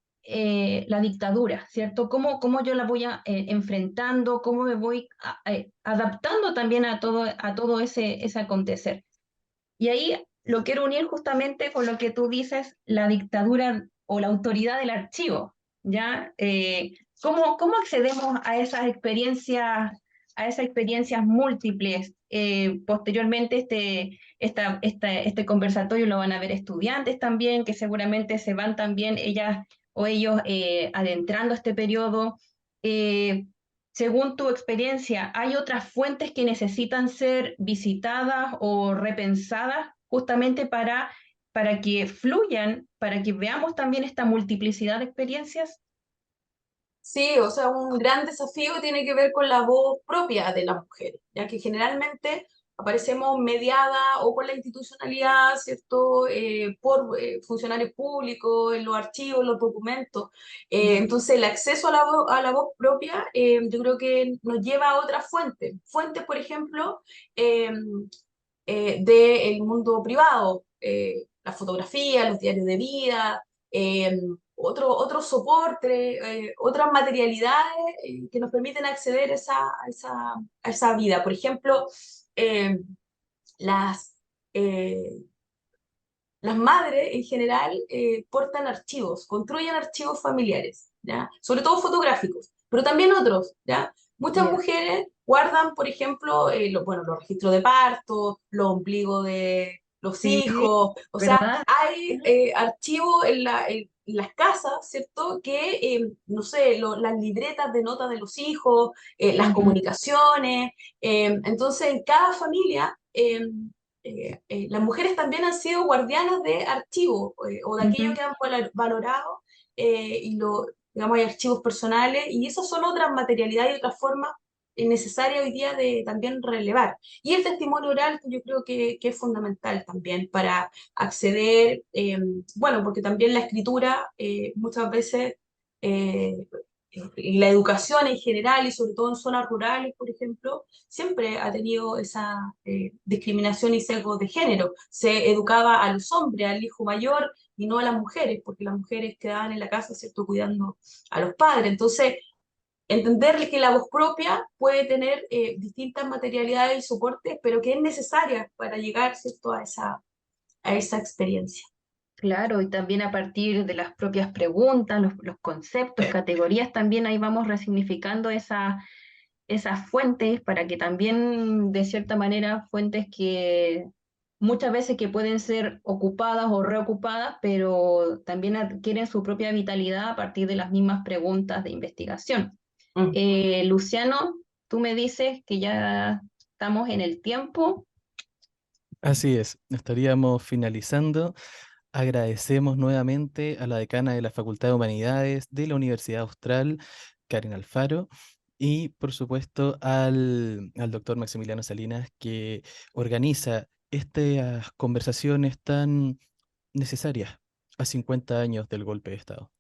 Speaker 3: la dictadura, ¿cierto? Cómo yo la voy enfrentando, cómo me voy adaptando también a todo ese acontecer. Y ahí lo quiero unir justamente con lo que tú dices, la dictadura o la autoridad del archivo, ¿ya? ¿Cómo accedemos a esas experiencias múltiples? Posteriormente este conversatorio lo van a ver estudiantes también, que seguramente se van también ellas o ellos adentrando este periodo. Eh, Según tu experiencia, ¿hay otras fuentes que necesitan ser visitadas o repensadas justamente para que fluyan, para que veamos también esta multiplicidad de experiencias?
Speaker 4: Sí, o sea, un gran desafío tiene que ver con la voz propia de las mujeres, ya que generalmente aparecemos mediada o por la institucionalidad, ¿cierto? Por funcionarios públicos, en los archivos, los documentos. Entonces, el acceso a la voz propia, yo creo que nos lleva a otras fuentes. Fuentes, por ejemplo, del mundo privado, la fotografía, los diarios de vida, otro soporte, otras materialidades que nos permiten acceder a esa vida. Por ejemplo, eh, las, eh, las madres en general portan archivos, construyen archivos familiares, ¿ya? Sobre todo fotográficos, pero también otros, ¿ya? Muchas
Speaker 3: Ya.
Speaker 4: mujeres guardan, por ejemplo, bueno, los registros de parto, los ombligos de los
Speaker 3: Sí,
Speaker 4: hijos, o sea,
Speaker 3: ¿verdad?
Speaker 4: hay archivos en las casas, ¿cierto? Que, no sé, las libretas de notas de los hijos, las
Speaker 3: Ujú,
Speaker 4: comunicaciones, entonces en cada familia las mujeres también han sido guardianas de archivos o de aquello
Speaker 3: ujú.
Speaker 4: que han valorado digamos, hay archivos personales y esas son otras materialidades y otras formas necesarias hoy día de también relevar. Y el testimonio oral que yo creo que es fundamental también para acceder, bueno, porque también la escritura muchas veces eh, y la educación en general y sobre todo en zonas rurales, por ejemplo, siempre ha tenido esa discriminación y sesgo de género. Se educaba a los hombres, al hijo mayor y no a las mujeres, porque las mujeres quedaban en la casa, ¿cierto?, cuidando a los padres. Entonces, entender que la voz propia puede tener distintas materialidades y soportes, pero que es necesaria para llegar, ¿cierto?, a esa experiencia.
Speaker 3: Claro, y también a partir de las propias preguntas, los conceptos, categorías, también ahí vamos resignificando esas fuentes para que también, de cierta manera, fuentes que muchas veces que pueden ser ocupadas o reocupadas, pero también adquieren su propia vitalidad a partir de las mismas preguntas de investigación.
Speaker 4: Mm.
Speaker 3: Luciano, tú me dices que ya estamos en el tiempo.
Speaker 1: Así es, estaríamos finalizando. Agradecemos nuevamente a la decana de la Facultad de Humanidades de la Universidad Austral, Karen Alfaro, y por supuesto al doctor Maximiliano Salinas, que organiza estas conversaciones tan necesarias a 50 años del golpe de Estado.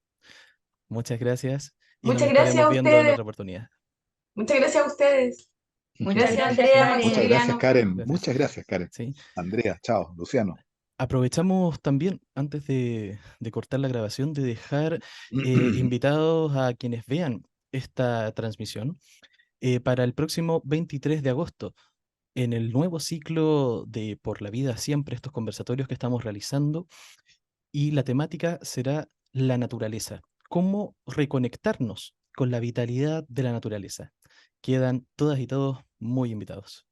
Speaker 1: Muchas gracias y nos
Speaker 4: Muchas gracias
Speaker 1: estaremos
Speaker 4: a
Speaker 1: viendo en
Speaker 4: ustedes.
Speaker 1: otra oportunidad.
Speaker 4: Muchas gracias a ustedes.
Speaker 3: Muchas
Speaker 4: Gracias,
Speaker 3: gracias,
Speaker 4: Andrea,
Speaker 2: Muchas
Speaker 3: Karen.
Speaker 2: gracias,
Speaker 4: Maximiliano.
Speaker 2: Karen.
Speaker 1: Gracias.
Speaker 2: Muchas gracias, Karen.
Speaker 1: ¿Sí?
Speaker 2: Andrea, chao. Luciano.
Speaker 1: Aprovechamos también, antes de cortar la grabación, de dejar invitados a quienes vean esta transmisión para el próximo 23 de agosto, en el nuevo ciclo de Por la Vida Siempre, estos conversatorios que estamos realizando, y la temática será la naturaleza, cómo reconectarnos con la vitalidad de la naturaleza. Quedan todas y todos muy invitados.